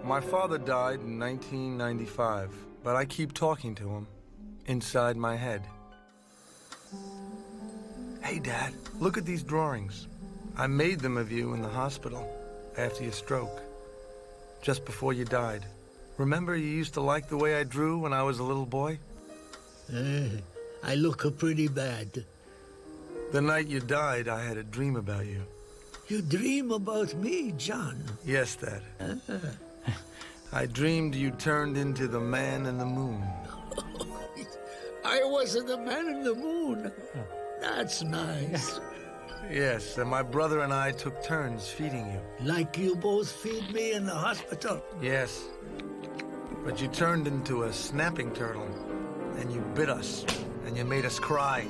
My father died in 1995, but I keep talking to him inside my head. Hey, Dad, look at these drawings. I made them of you in the hospital after your stroke, just before you died. Remember you used to like the way I drew when I was a little boy? I look pretty bad. The night you died, I had a dream about you. You dream about me, John? Yes, Dad. I dreamed you turned into the man in the moon. I was the man in the moon. That's nice. Yes, and my brother and I took turns feeding you. Like you both feed me in the hospital? Yes. But you turned into a snapping turtle, and you bit us, and you made us cry.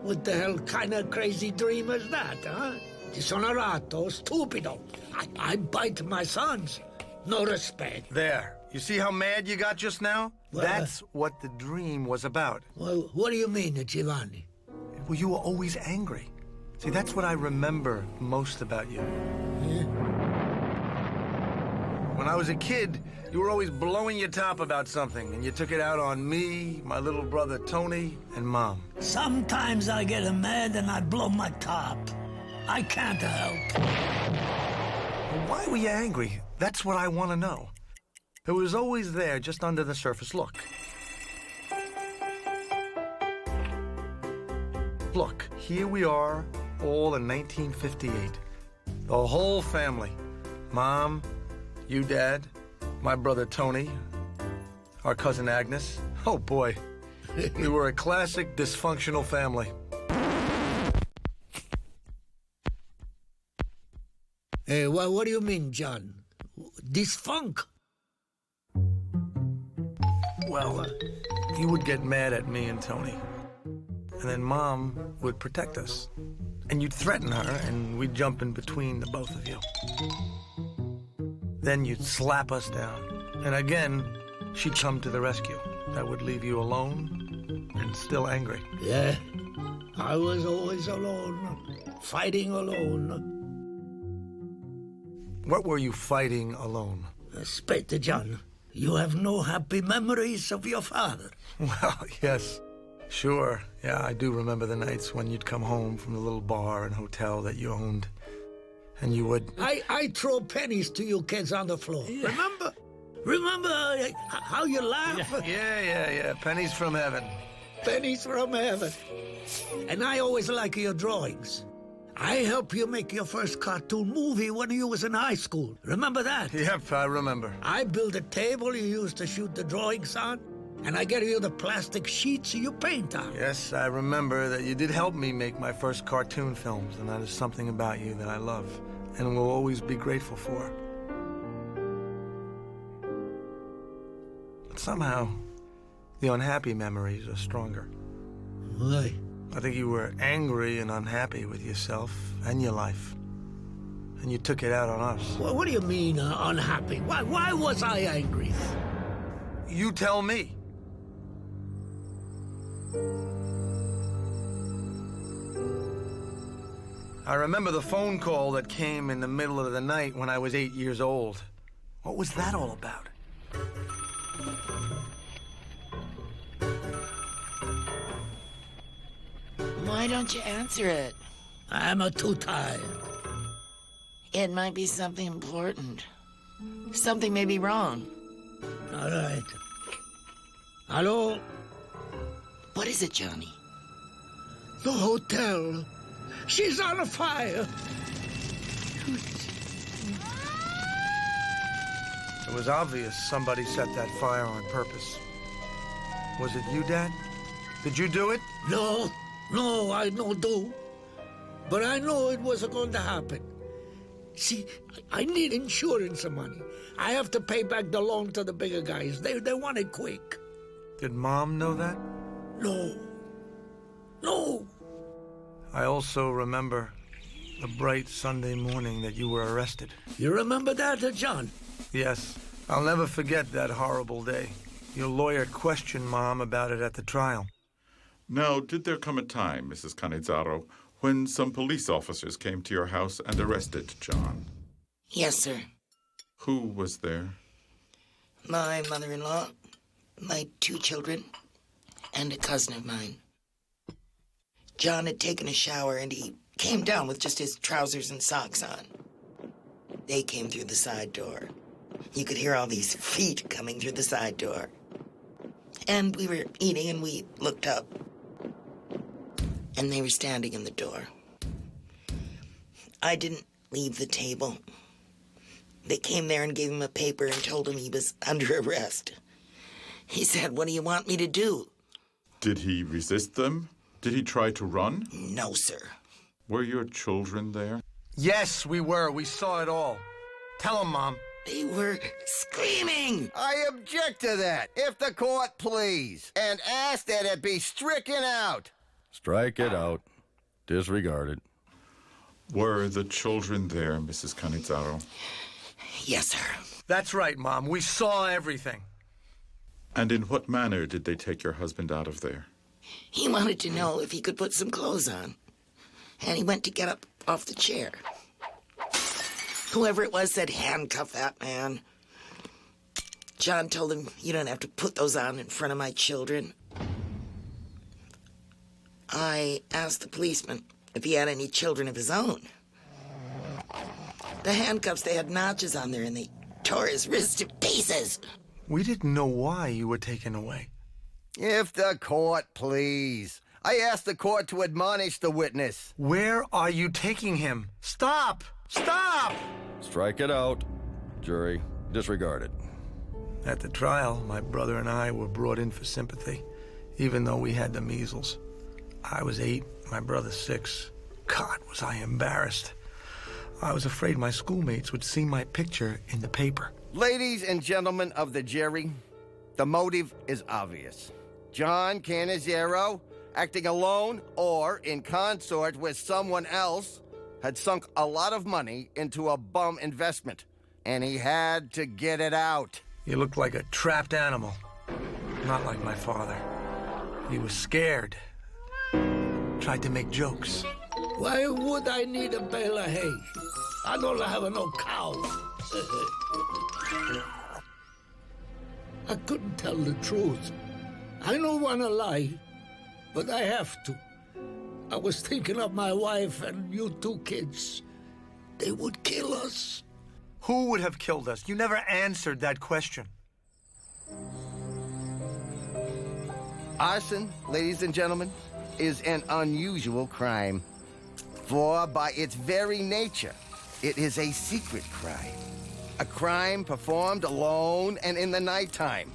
What the hell kind of crazy dream is that, huh? Disonorato, stupido. I bite my sons. No respect. There. You see how mad you got just now? Well, That's what the dream was about. Well, what do you mean, Giovanni? Well, you were always angry. See, that's what I remember most about you. Yeah. When I was a kid, you were always blowing your top about something, and you took it out on me, my little brother Tony, and Mom. Sometimes I get mad and I blow my top. I can't help. Well, why were you angry? That's what I want to know. It was always there, just under the surface. Look. Look, here we are, all in 1958. The whole family. Mom, you, Dad, my brother Tony, our cousin Agnes. Oh, boy. We were a classic dysfunctional family. Hey, what do you mean, John? Dysfunk? Well, you would get mad at me and Tony. And then Mom would protect us. And you'd threaten her, and we'd jump in between the both of you. Then you'd slap us down. And again, she'd come to the rescue. That would leave you alone and still angry. Yeah, I was always alone, fighting alone. What were you fighting alone? Inspector John, you have no happy memories of your father? Well, yes, sure. Yeah, I do remember the nights when you'd come home from the little bar and hotel that you owned. And you would... I throw pennies to you kids on the floor. Yeah. Remember? Remember how you laugh? Yeah. Pennies from heaven. Pennies from heaven. And I always like your drawings. I helped you make your first cartoon movie when you was in high school. Remember that? Yep, I remember. I built a table you used to shoot the drawings on, and I gave you the plastic sheets you paint on. Yes, I remember that you did help me make my first cartoon films, and that is something about you that I love and will always be grateful for. But somehow, the unhappy memories are stronger. Why? I think you were angry and unhappy with yourself and your life. And you took it out on us. What do you mean, unhappy? Why was I angry? You tell me. I remember the phone call that came in the middle of the night when I was 8 years old. What was that all about? Why don't you answer it? I'm too tired. It might be something important. Something may be wrong. All right. Hello? What is it, Johnny? The hotel. She's on fire. It was obvious somebody set that fire on purpose. Was it you, Dad? Did you do it? No, I don't do. But I know it wasn't going to happen. See, I need insurance money. I have to pay back the loan to the bigger guys. They want it quick. Did Mom know that? No. I also remember the bright Sunday morning that you were arrested. You remember that, John? Yes. I'll never forget that horrible day. Your lawyer questioned Mom about it at the trial. Now, did there come a time, Mrs. Cannizzaro, when some police officers came to your house and arrested John? Yes, sir. Who was there? My mother-in-law, my 2 children, and a cousin of mine. John had taken a shower and he came down with just his trousers and socks on. They came through the side door. You could hear all these feet coming through the side door. And we were eating and we looked up. And they were standing in the door. I didn't leave the table. They came there and gave him a paper and told him he was under arrest. He said, "What do you want me to do?" Did he resist them? Did he try to run? No, sir. Were your children there? Yes, we were. We saw it all. Tell him, Mom. They were screaming. I object to that. If the court please, and ask that it be stricken out. Strike it out. Disregard it. Were the children there, Mrs. Canizaro? Yes, sir. That's right, Mom. We saw everything. And in what manner did they take your husband out of there? He wanted to know if he could put some clothes on. And he went to get up off the chair. Whoever it was said, "Handcuff that man." John told him, "You don't have to put those on in front of my children." I asked the policeman if he had any children of his own. The handcuffs, they had notches on there and they tore his wrists to pieces. We didn't know why you were taken away. If the court please. I asked the court to admonish the witness. Where are you taking him? Stop! Stop! Strike it out. Jury, disregard it. At the trial, my brother and I were brought in for sympathy, even though we had the measles. I was 8, my brother 6. God, was I embarrassed. I was afraid my schoolmates would see my picture in the paper. Ladies and gentlemen of the jury, the motive is obvious. John Canizaro, acting alone or in consort with someone else, had sunk a lot of money into a bum investment, and he had to get it out. You looked like a trapped animal, not like my father. He was scared, tried to make jokes. Why would I need a bale of hay? I don't have no cow. I couldn't tell the truth. I don't want to lie, but I have to. I was thinking of my wife and you 2 kids. They would kill us. Who would have killed us? You never answered that question. Arson, ladies and gentlemen, is an unusual crime. For by its very nature, it is a secret crime. A crime performed alone and in the nighttime.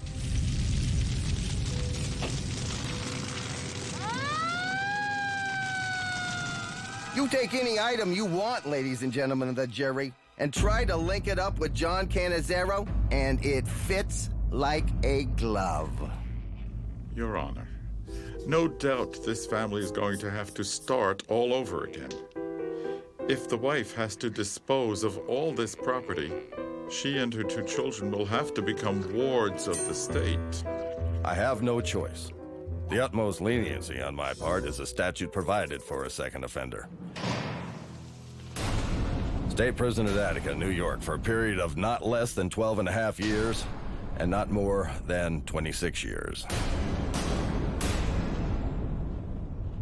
You take any item you want, ladies and gentlemen of the jury, and try to link it up with John Canizaro, and it fits like a glove. Your Honor, no doubt this family is going to have to start all over again. If the wife has to dispose of all this property, she and her 2 children will have to become wards of the state. I have no choice. The utmost leniency on my part is a statute provided for a second offender. State prison at Attica, New York, for a period of not less than 12 and a half years, and not more than 26 years.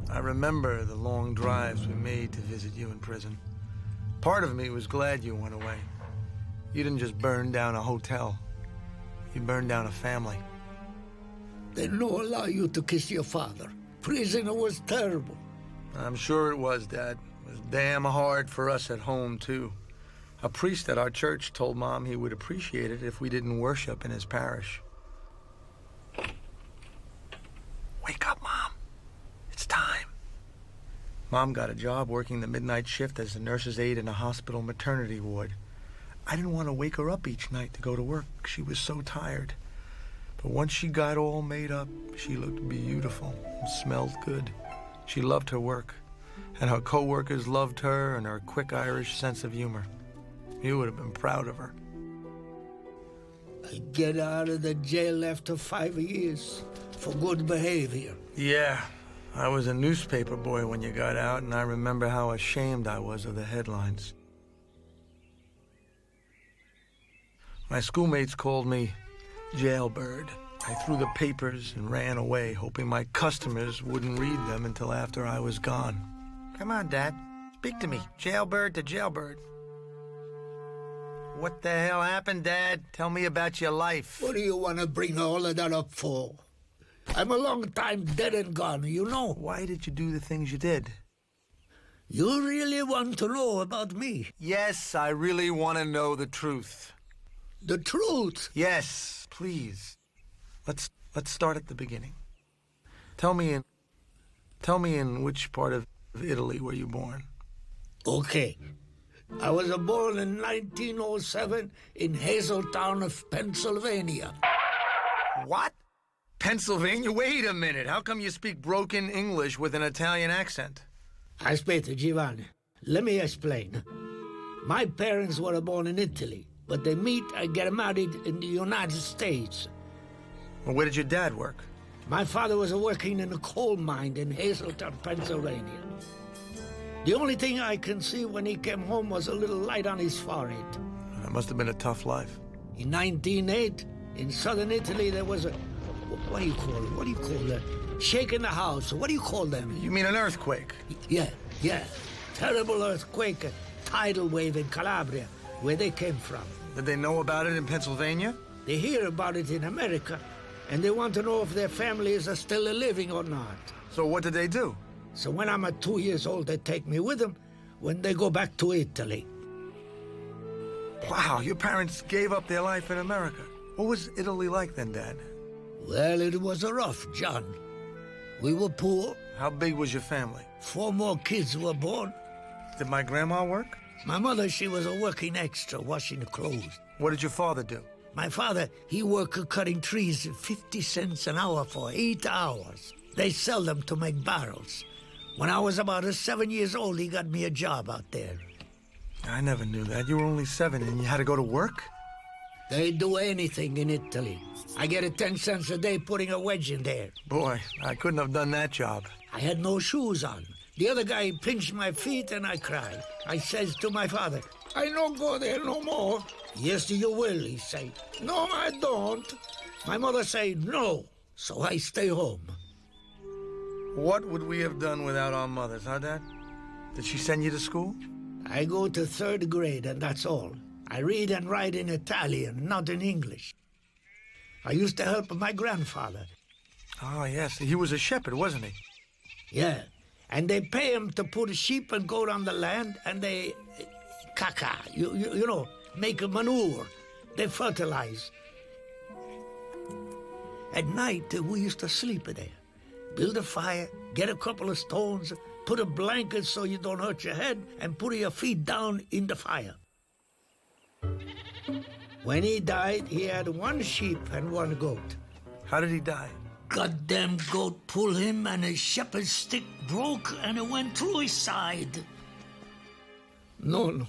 I remember the long drives we made to visit you in prison. Part of me was glad you went away. You didn't just burn down a hotel. You burned down a family. They don't allow you to kiss your father. Prison was terrible. I'm sure it was, Dad. It was damn hard for us at home, too. A priest at our church told Mom he would appreciate it if we didn't worship in his parish. Wake up, Mom. It's time. Mom got a job working the midnight shift as a nurse's aide in a hospital maternity ward. I didn't want to wake her up each night to go to work. She was so tired. But once she got all made up, she looked beautiful and smelled good. She loved her work, and her co-workers loved her and her quick Irish sense of humor. You would have been proud of her. I get out of the jail after 5 years for good behavior. Yeah, I was a newspaper boy when you got out, and I remember how ashamed I was of the headlines. My schoolmates called me Jailbird. I threw the papers and ran away, hoping my customers wouldn't read them until after I was gone. Come on, Dad. Speak to me. Jailbird to Jailbird. What the hell happened, Dad? Tell me about your life. What do you want to bring all of that up for? I'm a long time dead and gone, you know. Why did you do the things you did? You really want to know about me? Yes, I really want to know the truth. The truth? Yes, please. Let's start at the beginning. Tell me in which part of Italy were you born? Okay. I was born in 1907 in Hazeltown of Pennsylvania. What? Pennsylvania? Wait a minute. How come you speak broken English with an Italian accent? Aspetta, Giovanni. Let me explain. My parents were born in Italy, but they meet and get married in the United States. Well, where did your dad work? My father was working in a coal mine in Hazeltown, Pennsylvania. The only thing I can see when he came home was a little light on his forehead. That must have been a tough life. In 1908, in southern Italy, there was a... What do you call that? Shaking the house. What do you call them? You mean an earthquake? Yeah. Terrible earthquake, a tidal wave in Calabria, where they came from. Did they know about it in Pennsylvania? They hear about it in America, and they want to know if their families are still living or not. So what did they do? So when I'm 2 years old, they take me with them when they go back to Italy. Wow, your parents gave up their life in America. What was Italy like then, Dad? Well, it was rough, John. We were poor. How big was your family? 4 more kids were born. Did my grandma work? My mother, she was a working extra, washing clothes. What did your father do? My father, he worked cutting trees 50 cents an hour for 8 hours. They sell them to make barrels. When I was about 7 years old, he got me a job out there. I never knew that. You were only 7 and you had to go to work? They do anything in Italy. I get 10 cents a day putting a wedge in there. Boy, I couldn't have done that job. I had no shoes on. The other guy pinched my feet and I cried. I says to my father, I don't go there no more. Yes, you will, he say. No, I don't. My mother say no, so I stay home. What would we have done without our mothers, huh, Dad? Did she send you to school? I go to 3rd grade and that's all. I read and write in Italian, not in English. I used to help my grandfather. Oh, yes. He was a shepherd, wasn't he? Yeah, and they pay him to put a sheep and goat on the land, and they caca, you know, make a manure. They fertilize. At night, we used to sleep there. Build a fire, get a couple of stones, put a blanket so you don't hurt your head, and put your feet down in the fire. When he died, he had 1 sheep and 1 goat. How did he die? Goddamn goat pulled him and his shepherd's stick broke and it went through his side. No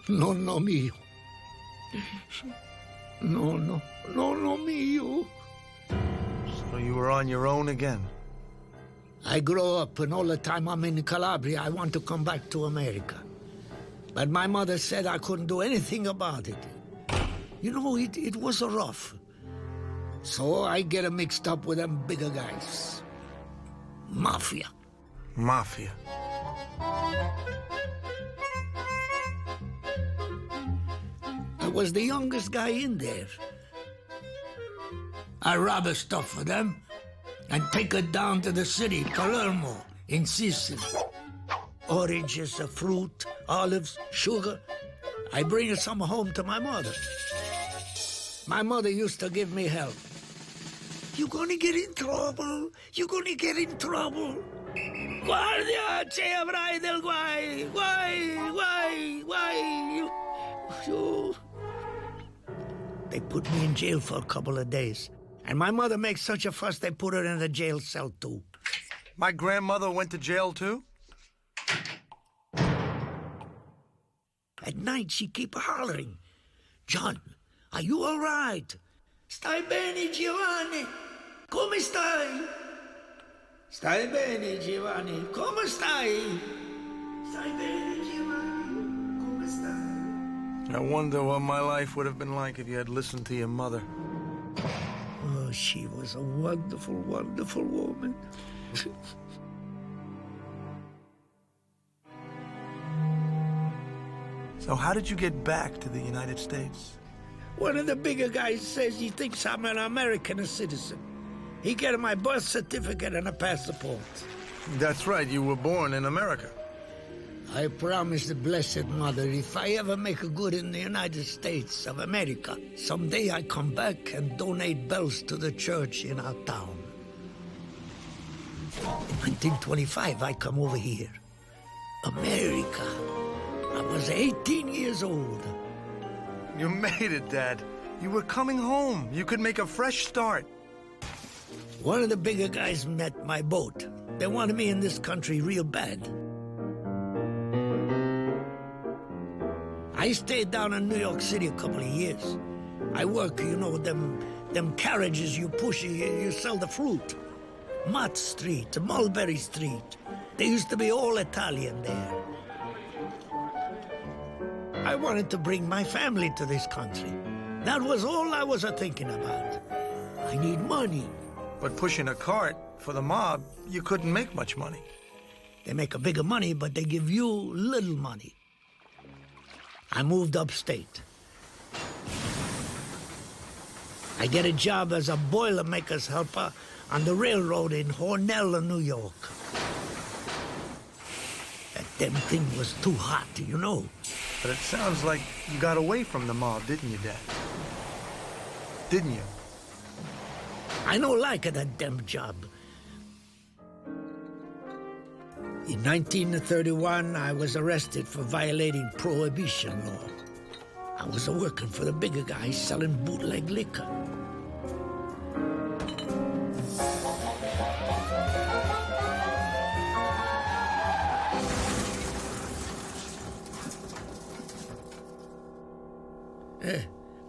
mio. No mio. So you were on your own again? I grow up and all the time I'm in Calabria, I want to come back to America. But my mother said I couldn't do anything about it. You know, it was rough. So I get mixed up with them bigger guys. Mafia. Mafia. I was the youngest guy in there. I rob stuff for them and take it down to the city, Palermo, in Sicily. Oranges, fruit, olives, sugar. I bring some home to my mother. My mother used to give me hell. You're gonna get in trouble. You're gonna get in trouble. Guardia, ci avrai del guai. Guai. They put me in jail for a couple of days. And my mother makes such a fuss, they put her in a jail cell, too. My grandmother went to jail, too? At night, she keep hollering. John, are you all right? Stai bene, Giovanni? Come stai? Stai bene, Giovanni? Come stai? Stai bene, Giovanni? Come stai? I wonder what my life would have been like if you had listened to your mother. Oh, she was a wonderful, wonderful woman. So how did you get back to the United States? One of the bigger guys says he thinks I'm an American citizen. He got my birth certificate and a passport. That's right, you were born in America. I promised the Blessed Mother if I ever make a good in the United States of America, someday I come back and donate bells to the church in our town. In 1925, I come over here. America. I was 18 years old. You made it, Dad. You were coming home. You could make a fresh start. One of the bigger guys met my boat. They wanted me in this country real bad. I stayed down in New York City a couple of years. I work, you know, them carriages you push, you sell the fruit. Mott Street, Mulberry Street. They used to be all Italian there. I wanted to bring my family to this country. That was all I was thinking about. I need money. But pushing a cart for the mob, you couldn't make much money. They make a bigger money, but they give you little money. I moved upstate. I get a job as a boilermaker's helper on the railroad in Hornell, New York. That damn thing was too hot, you know. But it sounds like you got away from the mob, didn't you, Dad? Didn't you? I don't like that damn job. In 1931, I was arrested for violating prohibition law. I was working for the bigger guys selling bootleg liquor.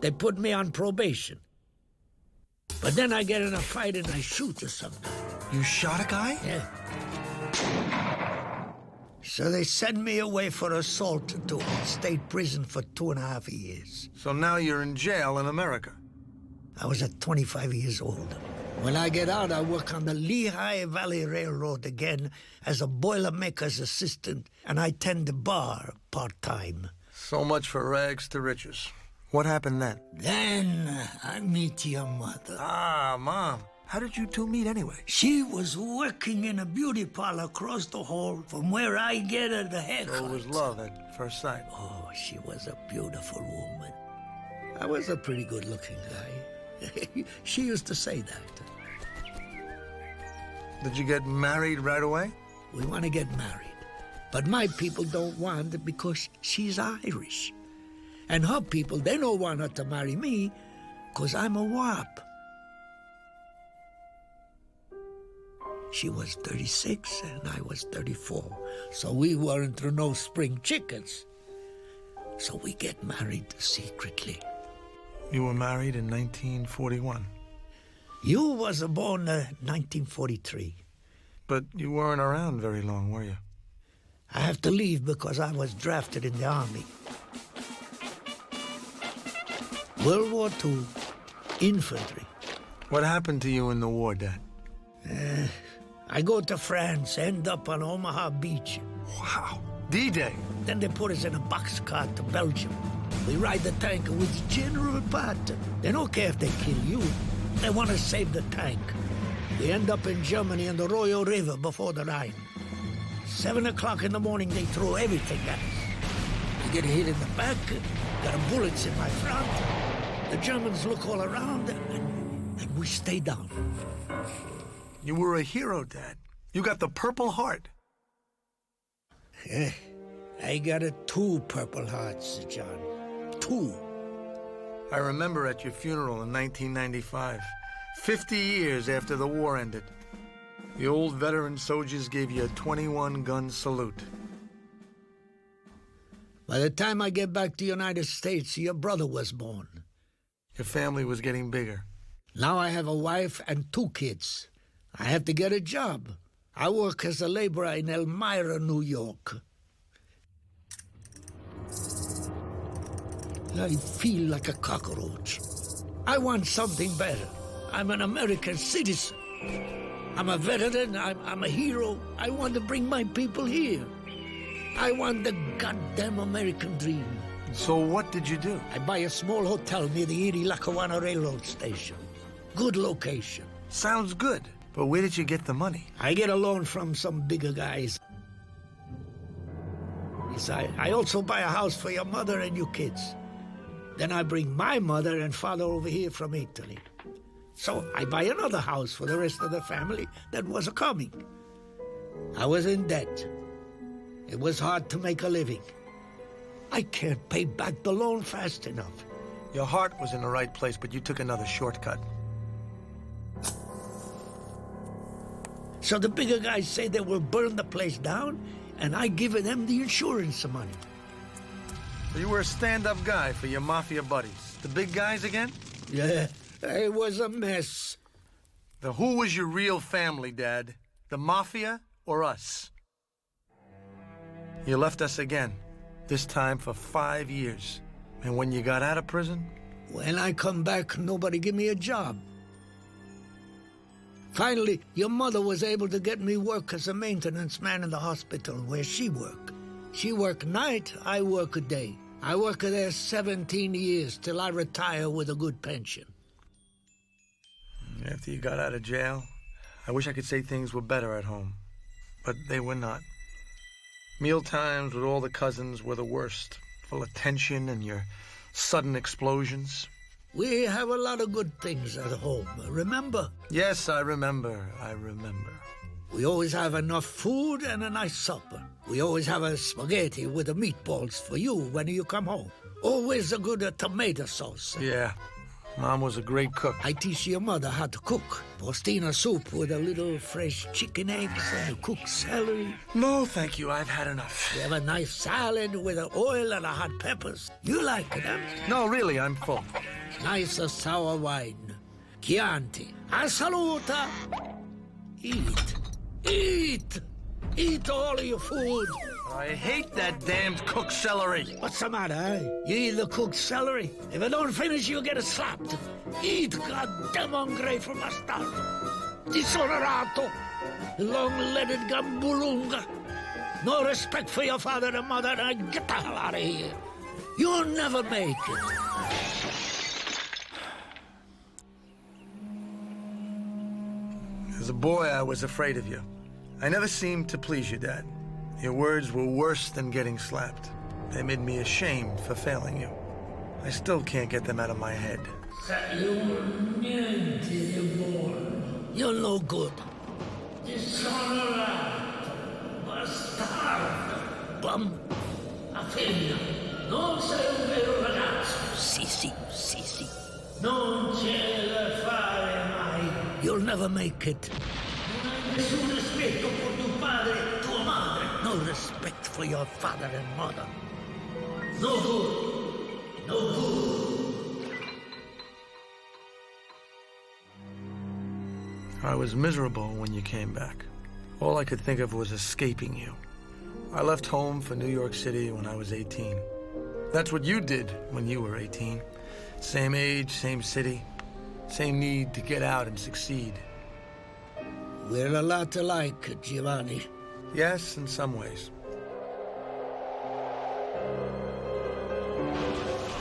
They put me on probation. But then I get in a fight and I shoot some guy. You shot a guy? Yeah. So they send me away for assault to state prison for 2.5 years. So now you're in jail in America. I was at 25 years old. When I get out, I work on the Lehigh Valley Railroad again as a boilermaker's assistant, and I tend the bar part-time. So much for rags to riches. What happened then? Then I meet your mother. Ah, Mom. How did you two meet anyway? She was working in a beauty parlor across the hall from where I get her the haircut. So it was love at first sight. Oh, she was a beautiful woman. I was a pretty good-looking guy. She used to say that. Did you get married right away? We want to get married. But my people don't want it because she's Irish. And her people, they don't want her to marry me because I'm a wop. She was 36 and I was 34. So we weren't through no spring chickens. So we get married secretly. You were married in 1941. You was born 1943. But you weren't around very long, were you? I have to leave because I was drafted in the army. World War II, infantry. What happened to you in the war, Dad? I go to France, end up on Omaha Beach. Wow. D-Day. Then they put us in a boxcar to Belgium. We ride the tank with General Patton. They don't care if they kill you. They want to save the tank. We end up in Germany on the Royal River before the Rhine. 7 o'clock in the morning, they throw everything at us. I get hit in the back, got bullets in my front. The Germans look all around, and we stay down. You were a hero, Dad. You got the Purple Heart. I got 2 Purple Hearts, John. 2. I remember at your funeral in 1995, 50 years after the war ended. The old veteran soldiers gave you a 21-gun salute. By the time I get back to the United States, your brother was born. Your family was getting bigger. Now I have a wife and 2 kids. I have to get a job. I work as a laborer in Elmira, New York. I feel like a cockroach. I want something better. I'm an American citizen. I'm a veteran. I'm a hero. I want to bring my people here. I want the goddamn American dream. So what did you do? I buy a small hotel near the Erie-Lackawanna Railroad Station. Good location. Sounds good. But where did you get the money? I get a loan from some bigger guys. I also buy a house for your mother and your kids. Then I bring my mother and father over here from Italy. So I buy another house for the rest of the family that was coming. I was in debt. It was hard to make a living. I can't pay back the loan fast enough. Your heart was in the right place, but you took another shortcut. So the bigger guys say they will burn the place down, and I give them the insurance money. So you were a stand-up guy for your mafia buddies. The big guys again? Yeah, it was a mess. Who was your real family, Dad? The mafia or us? You left us again, this time for 5 years. And when you got out of prison? When I come back, nobody give me a job. Finally, your mother was able to get me work as a maintenance man in the hospital where she worked. She work night, I work a day. I work there 17 years till I retire with a good pension. After you got out of jail, I wish I could say things were better at home. But they were not. Meal times with all the cousins were the worst, full of tension and your sudden explosions. We have a lot of good things at home, remember? Yes, I remember. We always have enough food and a nice supper. We always have a spaghetti with the meatballs for you when you come home. Always a good tomato sauce. Yeah, Mom was a great cook. I teach your mother how to cook. Postina soup with a little fresh chicken eggs and cooked celery. No, thank you. I've had enough. We have a nice salad with oil and hot peppers. You like them? No, really, I'm full. Nice sour wine. Chianti. A saluta. Eat. Eat all of your food. I hate that damned cooked celery. What's the matter, eh? You eat the cooked celery. If I don't finish, you get slapped. Eat, goddamn ungrateful bastard. Disonorato. Long-legged gambulunga. No respect for your father and mother, and get the hell out of here. You'll never make it. As a boy, I was afraid of you. I never seemed to please you, Dad. Your words were worse than getting slapped. They made me ashamed for failing you. I still can't get them out of my head. You're no good. Disonorato, bastardo, bum, a femmina. Non sei un vero ragazzo. Sì. Non ce la fare mai. You'll never make it. Non hai nessun rispetto per tuo padre e tua madre. No respect for your father and mother. No good. I was miserable when you came back. All I could think of was escaping you. I left home for New York City when I was 18. That's what you did when you were 18. Same age, same city, same need to get out and succeed. We're a lot alike, Giovanni. Yes, in some ways.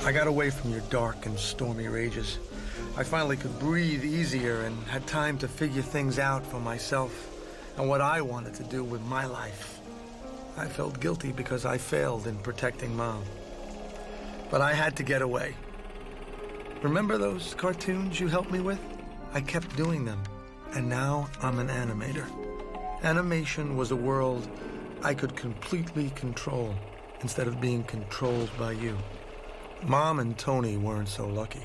I got away from your dark and stormy rages. I finally could breathe easier and had time to figure things out for myself and what I wanted to do with my life. I felt guilty because I failed in protecting Mom. But I had to get away. Remember those cartoons you helped me with? I kept doing them, and now I'm an animator. Animation was a world I could completely control instead of being controlled by you. Mom and Tony weren't so lucky.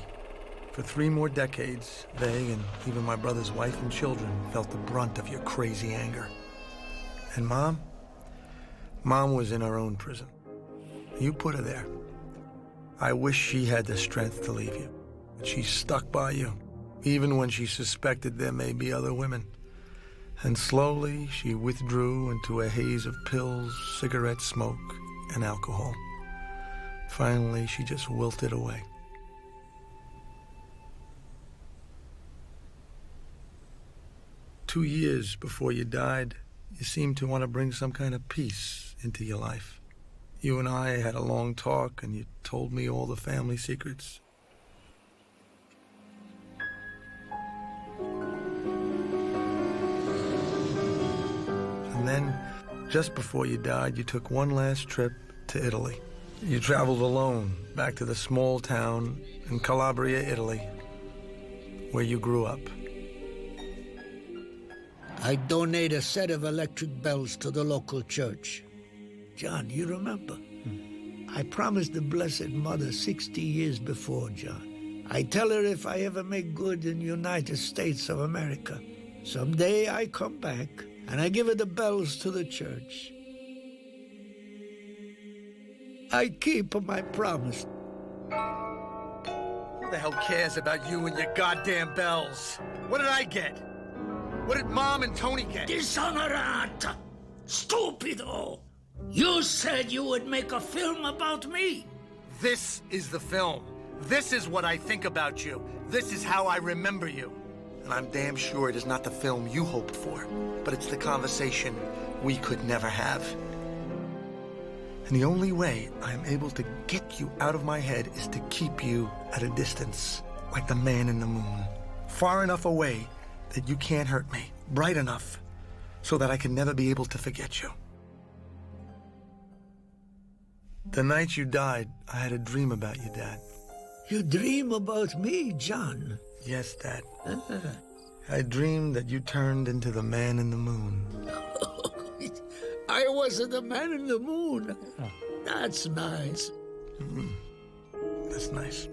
For 3 more decades, they and even my brother's wife and children felt the brunt of your crazy anger. And Mom was in her own prison. You put her there. I wish she had the strength to leave you. But she stuck by you, even when she suspected there may be other women. And slowly she withdrew into a haze of pills, cigarette smoke, and alcohol. Finally, she just wilted away. "2 years before you died, you seemed to want to bring some kind of peace into your life. You and I had a long talk, and you told me all the family secrets. And then, just before you died, you took one last trip to Italy. You traveled alone back to the small town in Calabria, Italy, where you grew up. I donate a set of electric bells to the local church. John, you remember? I promised the Blessed Mother 60 years before, John. I tell her if I ever make good in the United States of America, someday I come back and I give her the bells to the church. I keep my promise. Who the hell cares about you and your goddamn bells? What did I get? What did Mom and Tony get? Dishonorata! Stupido! You said you would make a film about me. This is the film. This is what I think about you. This is how I remember you. And I'm damn sure it is not the film you hoped for, but it's the conversation we could never have. And the only way I am able to get you out of my head is to keep you at a distance, like the man in the moon. Far enough away that you can't hurt me. Bright enough so that I can never be able to forget you. The night you died, I had a dream about you, Dad. You dream about me, John? Yes, Dad. I dreamed that you turned into the man in the moon. I wasn't the man in the moon. That's nice. That's nice.